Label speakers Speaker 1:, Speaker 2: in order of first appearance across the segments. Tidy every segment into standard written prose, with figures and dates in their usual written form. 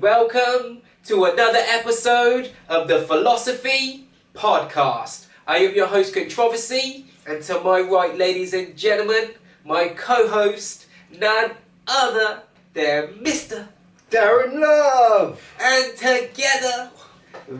Speaker 1: welcome to another episode of the Philosophy Podcast. I am your host, Controversy, and to my right, ladies and gentlemen, my co-host, none other than Mr.
Speaker 2: Darren Love!
Speaker 1: And together,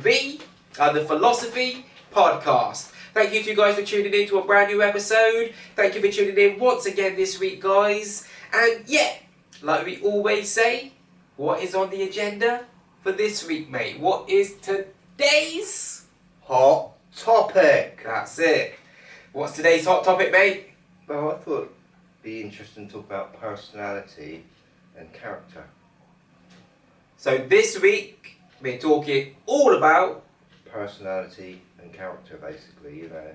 Speaker 1: we are the Philosophy Podcast. Thank you to you guys for tuning in to a brand new episode. Thank you for tuning in once again this week, guys. And yeah, like we always say, what is on the agenda for this week, mate? What is today's
Speaker 2: hot topic?
Speaker 1: That's it. What's today's hot topic, mate?
Speaker 2: Well, I thought it'd be interesting to talk about personality and character.
Speaker 1: So this week, we're talking all about
Speaker 2: personality and character, basically, you know.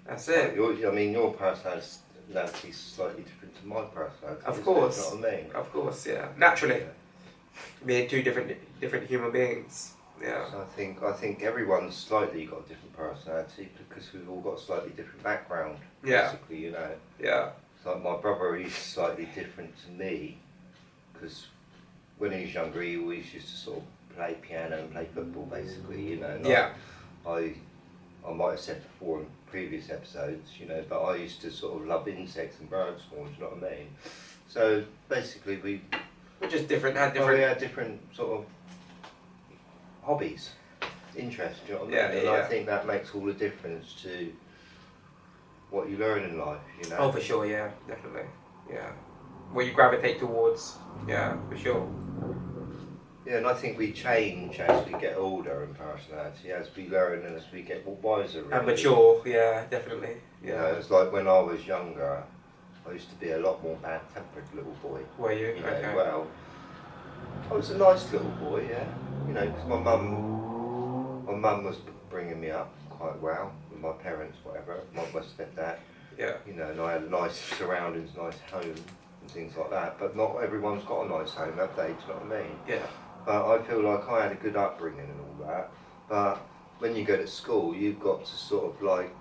Speaker 1: That's it.
Speaker 2: Your personality is slightly different to my personality.
Speaker 1: Of course.
Speaker 2: You know what I mean?
Speaker 1: Of course, yeah. Naturally.
Speaker 2: Yeah.
Speaker 1: Being two different human beings. Yeah.
Speaker 2: So I think everyone's slightly got a different personality because we've all got a slightly different background.
Speaker 1: Yeah.
Speaker 2: Basically, you know.
Speaker 1: Yeah.
Speaker 2: So like my brother, he's slightly different to me because when he was younger, he always used to sort of play piano and play football, basically, you know.
Speaker 1: Yeah.
Speaker 2: I might have said before in previous episodes, you know, but I used to sort of love insects and birds more, do you know what I mean? So basically
Speaker 1: we're just different, had
Speaker 2: different sort of hobbies, interests, do you know what I mean?
Speaker 1: Yeah,
Speaker 2: and I think that makes all the difference to what you learn in life, you know.
Speaker 1: Oh, for sure, yeah, definitely. Yeah. What you gravitate towards, yeah, for sure.
Speaker 2: Yeah, and I think we change as we get older in personality, as we learn and as we get wiser. Really.
Speaker 1: And mature, yeah, definitely. Yeah.
Speaker 2: You know, it's like when I was younger, I used to be a lot more bad-tempered little boy.
Speaker 1: Were you?
Speaker 2: You know,
Speaker 1: Okay.
Speaker 2: well, I was a nice little boy, yeah. You know, because my mum was bringing me up quite well, with my parents, whatever, my stepdad.
Speaker 1: Yeah.
Speaker 2: You know, and I had nice surroundings, nice home, and things like that. But not everyone's got a nice home, have they? Do you know what I mean?
Speaker 1: Yeah.
Speaker 2: But I feel like I had a good upbringing and all that. But when you go to school, you've got to sort of like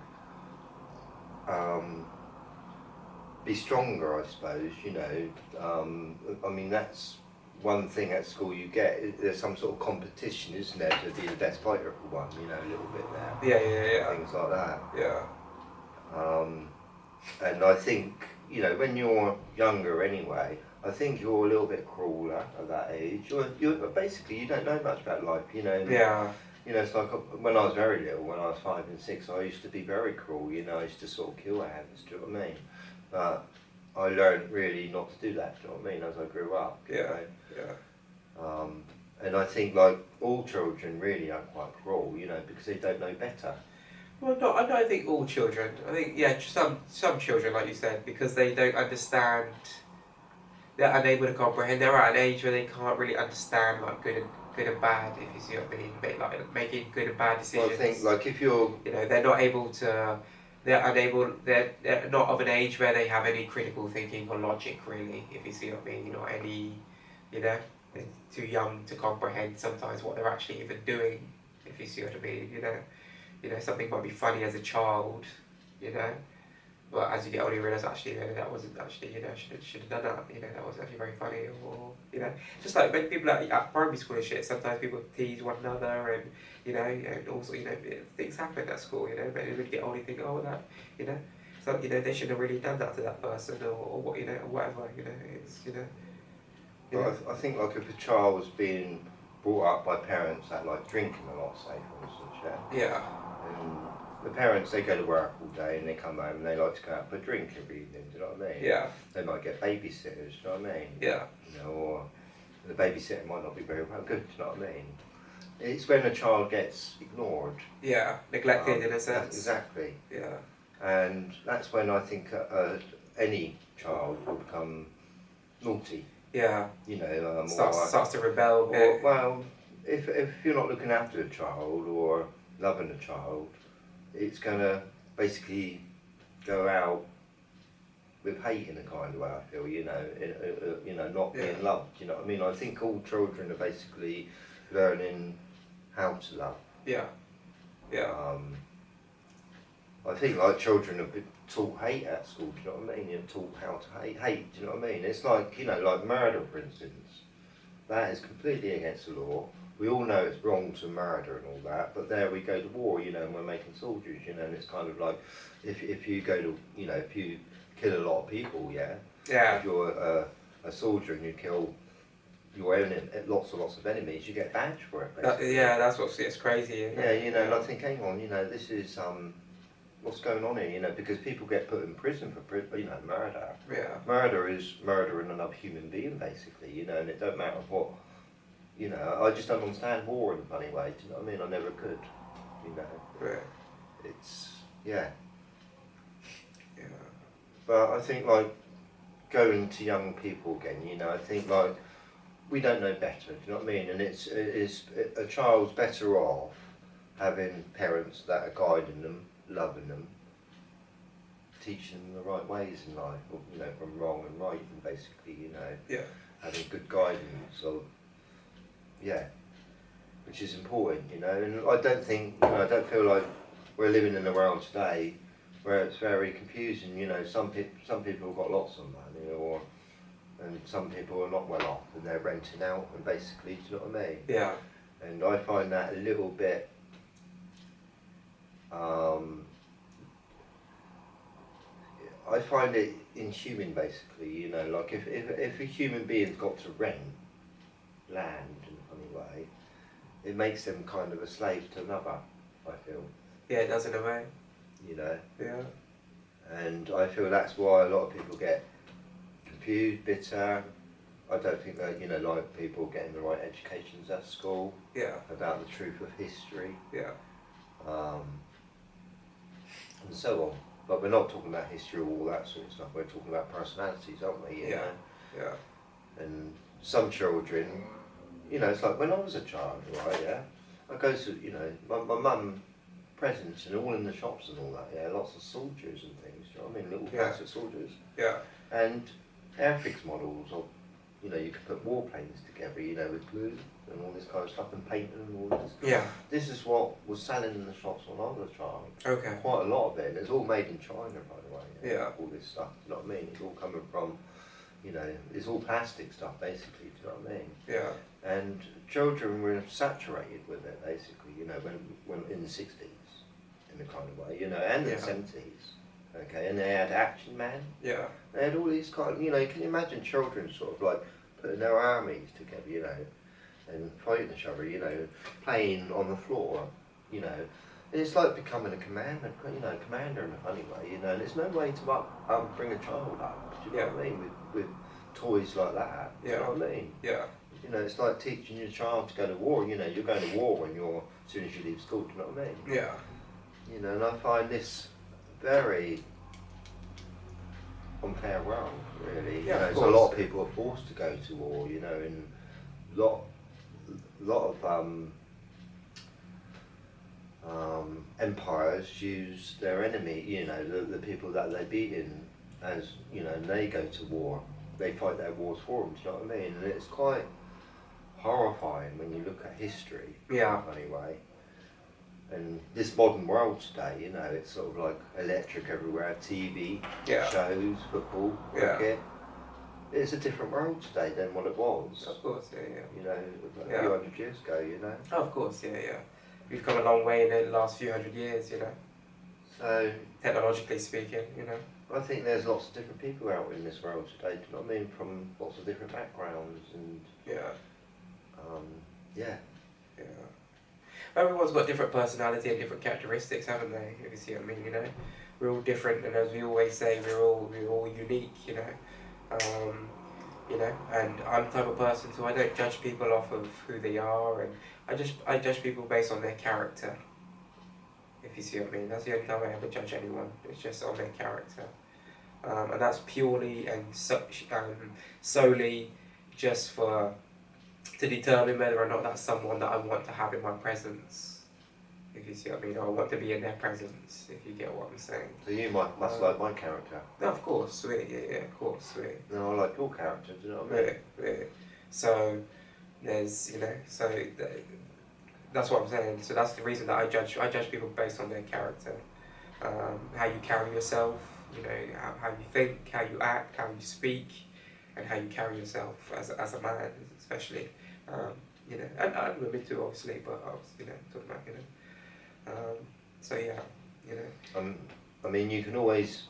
Speaker 2: be stronger, I suppose. You know, I mean that's one thing at school you get. There's some sort of competition, isn't there, to be the best fighter for one? You know, a little bit there.
Speaker 1: Yeah.
Speaker 2: Things like that.
Speaker 1: Yeah.
Speaker 2: And I think, you know, when you're younger anyway, I think you're a little bit crueler at that age. You're basically, you don't know much about life, you know.
Speaker 1: Yeah.
Speaker 2: You know, it's like when I was very little, when I was 5 and 6, I used to be very cruel, you know. I used to sort of kill ants, do you know what I mean? But I learned really not to do that, do you know what I mean, as I grew up.
Speaker 1: Yeah.
Speaker 2: You know?
Speaker 1: Yeah.
Speaker 2: And I think, like, all children really are quite cruel, you know, because they don't know better.
Speaker 1: Well, no, I don't think all children. I think, yeah, some children, like you said, because they don't understand, they're unable to comprehend. They're at an age where they can't really understand like good and bad, if you see what I mean, like making good and bad decisions.
Speaker 2: Well, I think, like, if you're...
Speaker 1: You know, they're not able to, they're not of an age where they have any critical thinking or logic, really, if you see what I mean. Not any, you know, they're too young to comprehend sometimes what they're actually even doing, if you see what I mean, you know. You know, something might be funny as a child, you know, but as you get older you realise actually, you know, that wasn't actually, you know, should have done that, you know, that wasn't actually very funny, or, you know, just like when people at primary school and shit, sometimes people tease one another and, you know, and also, you know, things happen at school, you know, but when you get older you think, oh, that, you know, so, you know, they shouldn't have really done that to that person, or what, you know, or whatever, you know, it's, you know.
Speaker 2: Well, I think, like, if a child was being brought up by parents that like drinking a lot, say, for instance,
Speaker 1: Yeah.
Speaker 2: And the parents, they go to work all day and they come home and they like to go out for a drink every evening, do you know what I mean?
Speaker 1: Yeah.
Speaker 2: They might get babysitters, do you know what I mean?
Speaker 1: Yeah.
Speaker 2: You know, or the babysitter might not be very well good, do you know what I mean? It's when a child gets ignored.
Speaker 1: Yeah, neglected in a sense.
Speaker 2: Exactly.
Speaker 1: Yeah.
Speaker 2: And that's when I think any child will become naughty.
Speaker 1: Yeah.
Speaker 2: You know,
Speaker 1: starts to rebel a bit.
Speaker 2: Well, if you're not looking after a child or loving a child, it's going to basically go out with hate in a kind of way, I feel, you know, not being loved, you know what I mean? I think all children are basically learning how to love.
Speaker 1: Yeah. Yeah.
Speaker 2: I think like children have been taught hate at school, do you know what I mean? You're taught how to hate, do you know what I mean? It's like, you know, like murder, for instance. That is completely against the law. We all know it's wrong to murder and all that, but there we go to war, you know, and we're making soldiers, you know, and it's kind of like, if you go to, you know, if you kill a lot of people, yeah, if you're a soldier and you kill your own lots and lots of enemies, you get a badge for it, basically.
Speaker 1: That's what gets crazy, isn't it?
Speaker 2: You know, and I think, hang on, you know, this is, what's going on here, you know, because people get put in prison for, you know, murder.
Speaker 1: Yeah.
Speaker 2: Murder is murdering another human being, basically, you know, and it don't matter what, you know, I just don't understand war in a funny way, do you know what I mean? I never could, you know.
Speaker 1: Yeah.
Speaker 2: It's, yeah.
Speaker 1: Yeah.
Speaker 2: But I think, like, going to young people again, you know, I think, like, we don't know better, do you know what I mean? And a child's better off having parents that are guiding them, loving them, teaching them the right ways in life, or, you know, from wrong and right, and basically, you know, having good guidance of, which is important, you know. And I don't think, you know, I don't feel like we're living in a world today where it's very confusing, you know. Some people have got lots of money, and some people are not well off and they're renting out, and basically, do you know what I mean?
Speaker 1: Yeah.
Speaker 2: And I find that a little bit, I find it inhuman, basically, you know, like if a human being's got to rent land in a funny way, it makes them kind of a slave to another, I feel.
Speaker 1: Yeah, it does in a way.
Speaker 2: You know?
Speaker 1: Yeah.
Speaker 2: And I feel that's why a lot of people get confused, bitter. I don't think that, you know, like people getting the right educations at school.
Speaker 1: Yeah.
Speaker 2: About the truth of history.
Speaker 1: Yeah.
Speaker 2: And so on. But we're not talking about history or all that sort of stuff. We're talking about personalities, aren't we? You know?
Speaker 1: Yeah.
Speaker 2: And some children, you know, it's like when I was a child, right, yeah, I go to, you know, my mum presents and all in the shops and all that, yeah, lots of soldiers and things, do you know what I mean, little plastic soldiers.
Speaker 1: Yeah.
Speaker 2: And airfix models of, you know, you could put warplanes together, you know, with glue and all this kind of stuff and paint and all this.
Speaker 1: Yeah.
Speaker 2: This is what was selling in the shops when I was a child.
Speaker 1: Okay.
Speaker 2: Quite a lot of it, and it's all made in China, by the way.
Speaker 1: Yeah.
Speaker 2: All this stuff, do you know what I mean? It's all coming from, you know, it's all plastic stuff, basically, do you know what I mean?
Speaker 1: Yeah.
Speaker 2: And children were saturated with it, basically, you know, when in the 60s, in a kind of way, you know, and the 70s, okay, and they had Action Man.
Speaker 1: Yeah.
Speaker 2: They had all these kind of, you know, can you imagine children sort of like putting their armies together, you know, and fighting each other, you know, playing on the floor, you know. And it's like becoming a commander, you know, commander in a funny way, you know, and there's no way to bring a child up, do you know what I mean, with toys like that, do you know what I mean?
Speaker 1: Yeah.
Speaker 2: You know, it's like teaching your child to go to war, you know, you're going to war when as soon as you leave school, do you know what I mean?
Speaker 1: Yeah.
Speaker 2: You know, and I find this very unfair world, really.
Speaker 1: Yeah,
Speaker 2: you know, so a lot of people are forced to go to war, you know, and a lot of empires use their enemy, you know, the people that they beat in as, you know, and they go to war. They fight their wars for them, do you know what I mean? And it's quite horrifying when you look at history in a funny way. And this modern world today, you know, it's sort of like electric everywhere, TV, shows, football, cricket. It's a different world today than what it was.
Speaker 1: Of course,
Speaker 2: You know, a few hundred years ago, you know.
Speaker 1: Oh, of course, We've come a long way in the last few hundred years, you know.
Speaker 2: So,
Speaker 1: technologically speaking, you know.
Speaker 2: I think there's lots of different people out in this world today, do you know what I mean? From lots of different backgrounds and
Speaker 1: Everyone's got different personality and different characteristics, haven't they? If you see what I mean, you know. We're all different, and as we always say, we're all unique, you know. You know, and I'm the type of person so I don't judge people off of who they are, and I judge people based on their character. If you see what I mean, that's the only time I ever judge anyone. It's just on their character, and that's purely and solely just to determine whether or not that's someone that I want to have in my presence. If you see what I mean, or I want to be in their presence. If you get what I'm saying.
Speaker 2: So you must like my character.
Speaker 1: No, of course, sweet, of course, sweet.
Speaker 2: No, I like your character. Do you know what I mean?
Speaker 1: Really. So there's, you know, that's what I'm saying. So that's the reason that I judge people based on their character, how you carry yourself, you know, how you think, how you act, how you speak, and how you carry yourself as a man, especially, you know, and women too, obviously, but I was, you know, talking about, you know, so yeah, you know.
Speaker 2: I mean, you can always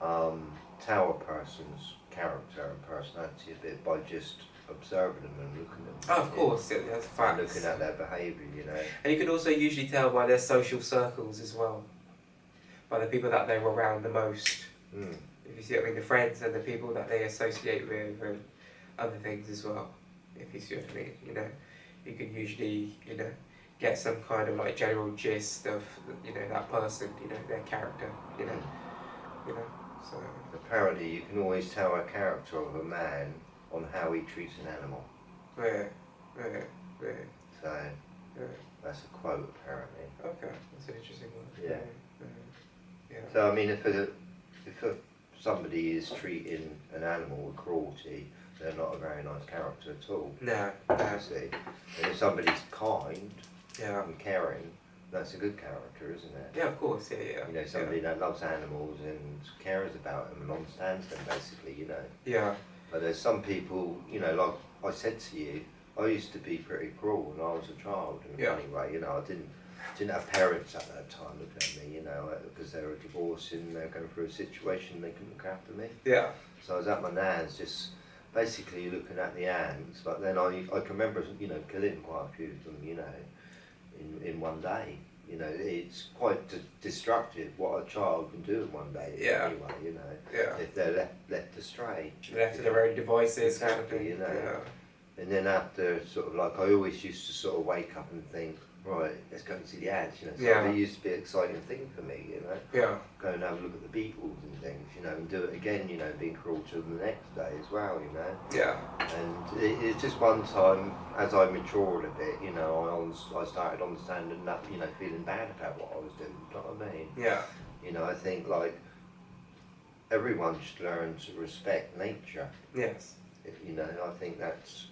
Speaker 2: tell a person's character and personality a bit by just observing them and looking at them.
Speaker 1: Oh, of course, yeah, that's facts.
Speaker 2: And looking at their behaviour, you know.
Speaker 1: And you can also usually tell by their social circles as well, by the people that they were around the most.
Speaker 2: Mm.
Speaker 1: If you see what I mean, the friends and the people that they associate with and other things as well. If you see what I mean, you know, you can usually, you know, get some kind of like general gist of, you know, that person, you know, their character, you know, so.
Speaker 2: Apparently you can always tell a character of a man on how he treats an animal.
Speaker 1: Yeah.
Speaker 2: So, that's a quote apparently.
Speaker 1: Okay, that's an interesting one.
Speaker 2: Yeah.
Speaker 1: Yeah.
Speaker 2: So I mean, if somebody is treating an animal with cruelty, they're not a very nice character at all.
Speaker 1: No.
Speaker 2: See, and if somebody's kind
Speaker 1: Yeah.
Speaker 2: and caring, that's a good character, isn't it?
Speaker 1: Yeah, of course. Yeah.
Speaker 2: You know, somebody that loves animals and cares about them and understands them, basically. You know.
Speaker 1: Yeah.
Speaker 2: But there's some people, you know, like I said to you, I used to be pretty cruel when I was a child. In a funny way, you know, I didn't have parents at that time looking at me, you know, because they were divorcing, they were going through a situation, they couldn't look after me.
Speaker 1: Yeah.
Speaker 2: So I was at my nan's just basically looking at the ants, but then I can remember, you know, killing quite a few of them, you know, in one day. You know, it's quite destructive what a child can do in one day.
Speaker 1: Yeah.
Speaker 2: Anyway, you know,
Speaker 1: Yeah.
Speaker 2: if they're left astray.
Speaker 1: Left to their own devices,
Speaker 2: Exactly,
Speaker 1: kind of thing.
Speaker 2: you know.
Speaker 1: Yeah.
Speaker 2: And then after, sort of like, I always used to sort of wake up and think, right, let's go and see the ants, you know. So
Speaker 1: Yeah.
Speaker 2: it used to be an exciting thing for me, you know.
Speaker 1: Yeah.
Speaker 2: Go and have a look at the beetles and things, you know, and do it again, you know, being cruel to them the next day as well, you know.
Speaker 1: Yeah.
Speaker 2: And it's just one time, as I matured a bit, you know, I started understanding that, you know, feeling bad about what I was doing, you know what I mean?
Speaker 1: Yeah.
Speaker 2: You know, I think, like, everyone should learn to respect nature.
Speaker 1: Yes.
Speaker 2: You know, I think that's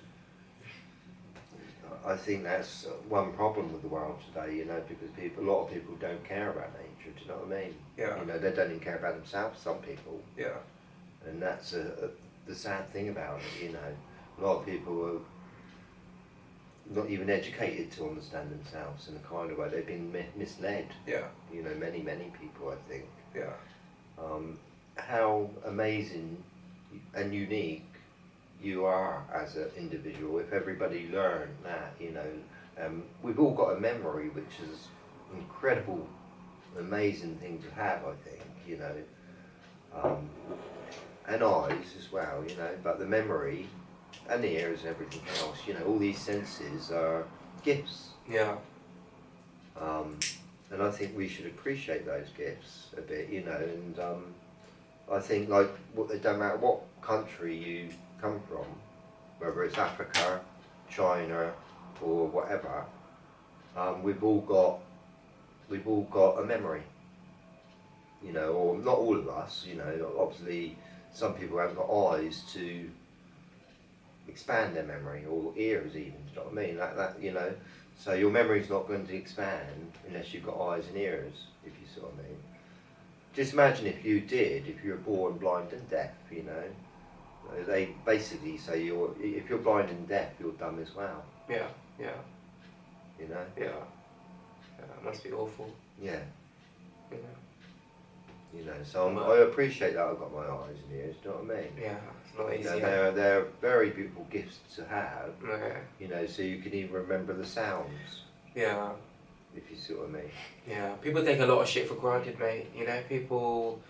Speaker 2: one problem with the world today, you know, because a lot of people don't care about nature, do you know what I mean?
Speaker 1: Yeah.
Speaker 2: You know, they don't even care about themselves, some people.
Speaker 1: Yeah.
Speaker 2: And that's the sad thing about it, you know. A lot of people are not even educated to understand themselves in a kind of way. They've been misled.
Speaker 1: Yeah.
Speaker 2: You know, many people, I think.
Speaker 1: Yeah.
Speaker 2: How amazing and unique you are as an individual if everybody learned that, you know. We've all got a memory, which is an incredible, amazing thing to have, I think, you know. And eyes as well, you know, but the memory and the ears and everything else, you know, all these senses are gifts.
Speaker 1: Yeah.
Speaker 2: And I think we should appreciate those gifts a bit, you know, and I think, like, it don't matter what country you come from, whether it's Africa, China, or whatever, we've all got a memory, you know, or not all of us, you know. Obviously, some people haven't got eyes to expand their memory, or ears even. Do you know what I mean? Like that, you know. So your memory's not going to expand unless you've got eyes and ears, if you see what I mean. Just imagine if you were born blind and deaf, you know. They basically say if you're blind and deaf, you're dumb as well.
Speaker 1: Yeah. Yeah.
Speaker 2: You know?
Speaker 1: Yeah. It must be awful.
Speaker 2: Yeah.
Speaker 1: Yeah.
Speaker 2: You know, so I appreciate that I've got my eyes and ears, do you know what I mean?
Speaker 1: Yeah, it's not
Speaker 2: You
Speaker 1: easy.
Speaker 2: know, they're very beautiful gifts to have,
Speaker 1: Yeah.
Speaker 2: you know, so you can even remember the sounds,
Speaker 1: Yeah.
Speaker 2: if you see what I mean.
Speaker 1: Yeah. People take a lot of shit for granted, mate. You know, people,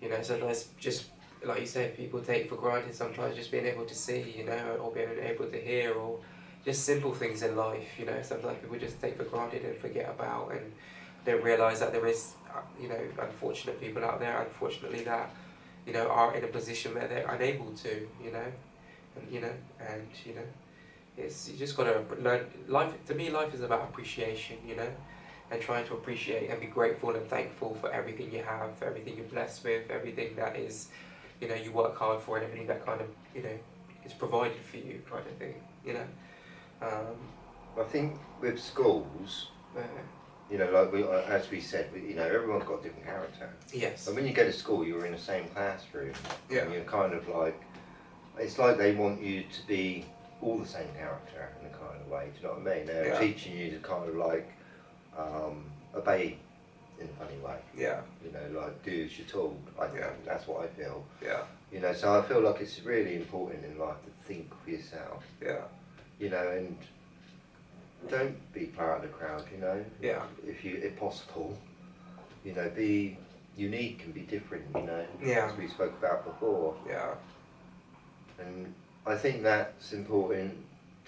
Speaker 1: you know, sometimes just, like you said, people take for granted sometimes just being able to see, you know, or being able to hear, or just simple things in life, you know. Sometimes people just take for granted and forget about and don't realise that there is, you know, unfortunate people out there, unfortunately, that, you know, are in a position where they're unable to, you know, and, you know, it's, you just got to learn, life, to me, life is about appreciation, you know, and trying to appreciate and be grateful and thankful for everything you have, everything you're blessed with, everything that is, you know, you work hard for, and everything that kind of, you know, is provided for you, kind of thing, you know.
Speaker 2: I think with schools, you know, like as we said, you know, everyone's got a different character.
Speaker 1: Yes.
Speaker 2: And when you go to school, you're in the same classroom.
Speaker 1: Yeah.
Speaker 2: And you're kind of like, it's like they want you to be all the same character in a kind of way. Do you know what I mean? They're teaching you to kind of like obey in a funny way.
Speaker 1: Yeah.
Speaker 2: You know, like do as you're told. I think that's what I feel.
Speaker 1: Yeah.
Speaker 2: You know, so I feel like it's really important in life to think for yourself.
Speaker 1: Yeah.
Speaker 2: You know, and don't be part of the crowd. You know.
Speaker 1: Yeah.
Speaker 2: If possible, you know, be unique and be different. You know.
Speaker 1: Yeah.
Speaker 2: As we spoke about before.
Speaker 1: Yeah.
Speaker 2: And I think that's important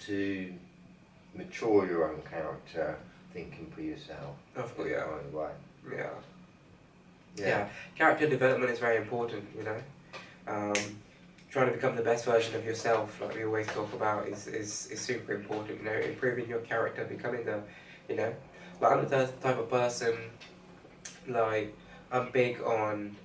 Speaker 2: to mature your own character, thinking for yourself.
Speaker 1: Of course, yeah.
Speaker 2: Kind of way.
Speaker 1: Yeah.
Speaker 2: Yeah.
Speaker 1: Yeah. Character development is very important, you know. Trying to become the best version of yourself, like we always talk about, is super important, you know, improving your character, becoming the, you know, like I'm the type of person, like, I'm big on,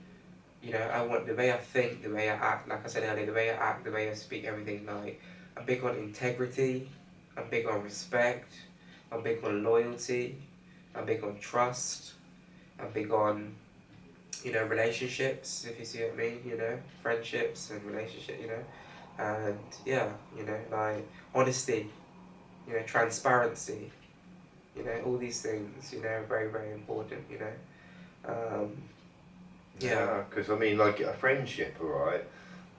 Speaker 1: you know, I want the way I think, the way I act, like I said earlier, the way I act, the way I speak, everything, like, I'm big on integrity, I'm big on respect, I'm big on loyalty, I'm big on trust, I'm big on, you know, relationships, if you see what I mean, you know, friendships and relationship, you know, and yeah, you know, like, honesty, you know, transparency, you know, all these things, you know, are very, very important, you know, yeah.
Speaker 2: Because I mean, like a friendship, alright,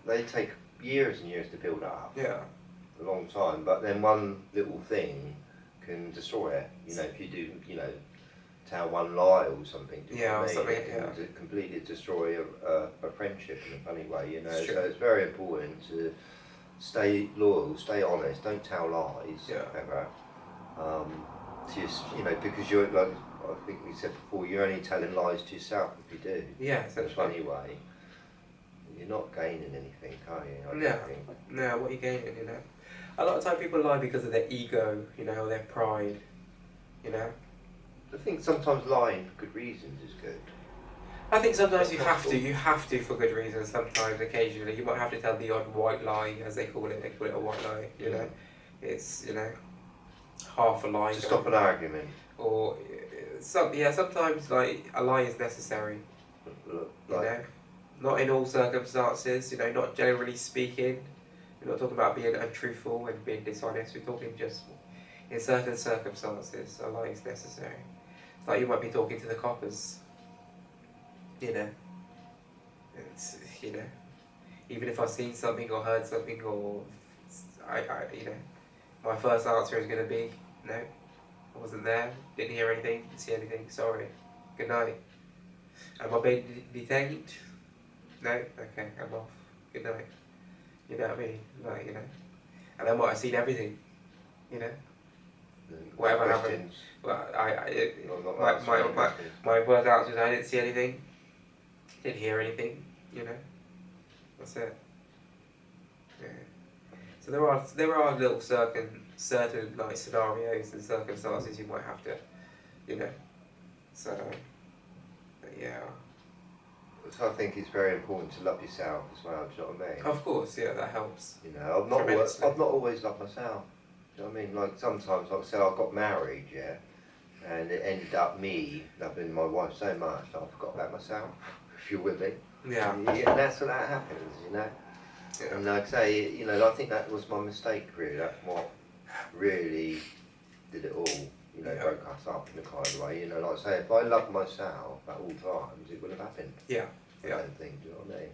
Speaker 2: they take years and years to build up.
Speaker 1: Yeah.
Speaker 2: A long time, but then one little thing can destroy it. You know, if you do, you know, tell one lie or something, it can completely destroy a friendship in a funny way. You know, so it's very important to stay loyal, stay honest, don't tell lies ever. Just, you know, because you're like I think we said before, you're only telling lies to yourself if you do.
Speaker 1: Yeah,
Speaker 2: in a funny way. You're not gaining anything, are you? I don't think.
Speaker 1: No, what are you gaining, you know? A lot of time people lie because of their ego, you know, or their pride, you know?
Speaker 2: I think sometimes lying for good reasons is good.
Speaker 1: I think sometimes you have to for good reasons, sometimes, occasionally. You might have to tell the odd white lie, as they call it a white lie, you know? It's, you know, half a lie.
Speaker 2: To stop an argument.
Speaker 1: Or, sometimes, like, a lie is necessary, you know? Not in all circumstances, you know, not generally speaking. We're not talking about being untruthful and being dishonest, we're talking just in certain circumstances, a lie is necessary. It's like you might be talking to the coppers, you know. It's, you know, even if I've seen something or heard something or, you know, my first answer is going to be, no, I wasn't there, didn't hear anything, didn't see anything, sorry, good night. Am I being detained? No? Okay, I'm off. Good night. You know what I mean? Like, you know. And then what, I've seen everything. You know? Whatever happened. Well, my first answer is I didn't see anything. Didn't hear anything. You know? That's it. Yeah. So there are little certain like scenarios and circumstances you might have to, you know. So, but yeah.
Speaker 2: So I think it's very important to love yourself as well. Do you know what I mean?
Speaker 1: Of course, yeah, that helps.
Speaker 2: You know, I've not always loved myself. Do you know what I mean? Like sometimes, like I said, I got married, yeah, and it ended up me loving my wife so much that I forgot about myself. If you're with me.
Speaker 1: Yeah.
Speaker 2: And that's what that happens, you know. Yeah. And like I say, you know, I think that was my mistake. Really, that's what really did it all. You know, broke us up in a kind of way. You know, like I say, if I loved myself at all times, it would have happened.
Speaker 1: Yeah.
Speaker 2: I don't think, do you know what I mean?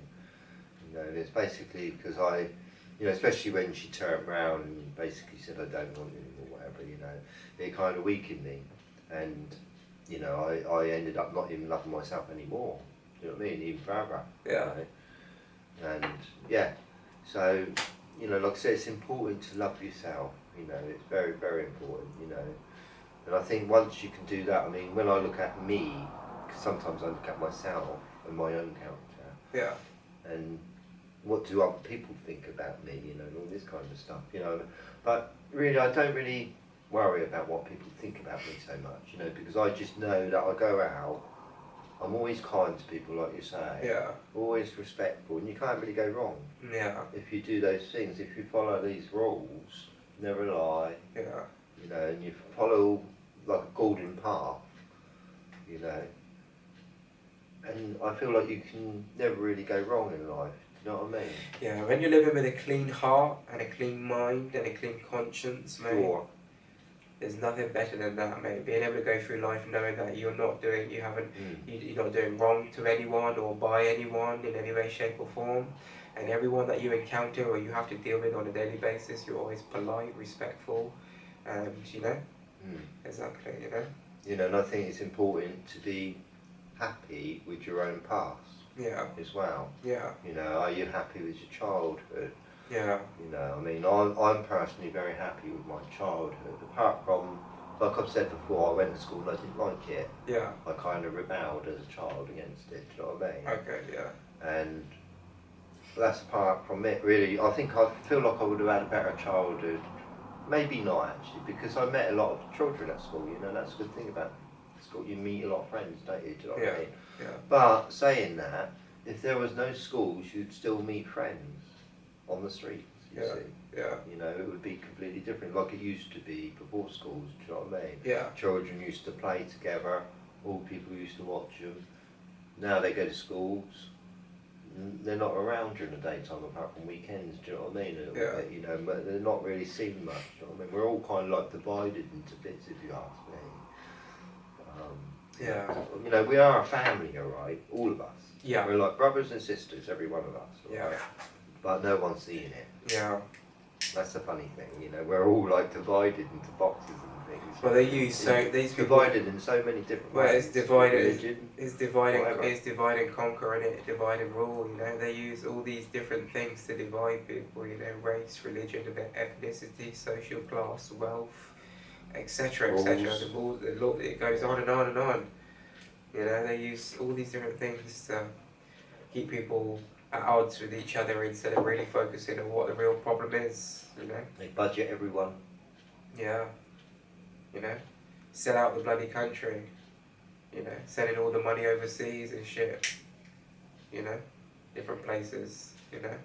Speaker 2: You know, and it's basically because you know, especially when she turned around and basically said, I don't want you or whatever, you know, it kind of weakened me. And, you know, I ended up not even loving myself anymore. Do you know what I mean? Even further.
Speaker 1: Yeah.
Speaker 2: You know? And, yeah, so, you know, like I said, it's important to love yourself. You know, it's very, very important, you know. And I think once you can do that, I mean, when I look at me, because sometimes I look at myself and my own character.
Speaker 1: Yeah.
Speaker 2: And what do other people think about me, you know, and all this kind of stuff, you know. But really, I don't really worry about what people think about me so much, you know, because I just know that I go out, I'm always kind to people, like you say.
Speaker 1: Yeah.
Speaker 2: Always respectful, and you can't really go wrong.
Speaker 1: Yeah. If
Speaker 2: you do those things, if you follow these rules, never lie.
Speaker 1: Yeah.
Speaker 2: You know, and you follow like a golden path, you know. And I feel like you can never really go wrong in life Do you know what I mean?
Speaker 1: Yeah, when you're living with a clean heart and a clean mind and a clean conscience, mate,
Speaker 2: Sure.
Speaker 1: there's nothing better than that, mate. Being able to go through life knowing that you're not doing, you're not doing wrong to anyone or by anyone in any way, shape or form. And everyone that you encounter or you have to deal with on a daily basis, you're always polite, respectful, and exactly,
Speaker 2: You know, and I think it's important to be happy with your own past.
Speaker 1: Yeah.
Speaker 2: As well.
Speaker 1: Yeah.
Speaker 2: You know, are you happy with your childhood?
Speaker 1: Yeah.
Speaker 2: You know, I mean, I'm personally very happy with my childhood. Apart from, like I've said before, I went to school and I didn't like it.
Speaker 1: Yeah.
Speaker 2: I kind of rebelled as a child against it. Do you know what I mean?
Speaker 1: Okay. Yeah.
Speaker 2: And that's apart from it. Really, I feel like I would have had a better childhood. Maybe not actually, because I met a lot of children at school. You know, that's a good thing about school. You meet a lot of friends, don't you? Do you know what I mean?
Speaker 1: Yeah.
Speaker 2: But saying that, if there was no schools, you'd still meet friends on the streets. You see.
Speaker 1: Yeah.
Speaker 2: You know, it would be completely different, like it used to be before schools. Do you know what I mean?
Speaker 1: Yeah.
Speaker 2: Children used to play together. All people used to watch them. Now they go to schools. They're not around during the daytime apart from weekends. Do you know what I mean?
Speaker 1: Yeah.
Speaker 2: You know, but they're not really seen much. Do you know what I mean? We're all kind of like divided into bits, if you ask me.
Speaker 1: Yeah.
Speaker 2: You know, we are a family, alright, all of us.
Speaker 1: Yeah.
Speaker 2: We're like brothers and sisters, every one of us. Right?
Speaker 1: Yeah.
Speaker 2: But no one's seeing it.
Speaker 1: Yeah.
Speaker 2: That's the funny thing, you know. We're all like divided into boxes and things.
Speaker 1: Well, they use these people
Speaker 2: divided in so many different
Speaker 1: well,
Speaker 2: ways.
Speaker 1: it's divided.
Speaker 2: Religion,
Speaker 1: It's divide
Speaker 2: whatever.
Speaker 1: and conquer, and it divide and rule. You know, they use all these different things to divide people. You know, race, religion, ethnicity, social class, wealth, etc., etc. The law, it goes on and on and on. You know, they use all these different things to keep people at odds with each other instead of really focusing on what the real problem is. You know.
Speaker 2: They budget everyone.
Speaker 1: Yeah. You know, sell out the bloody country. You know, sending all the money overseas and shit. You know, different places. You know.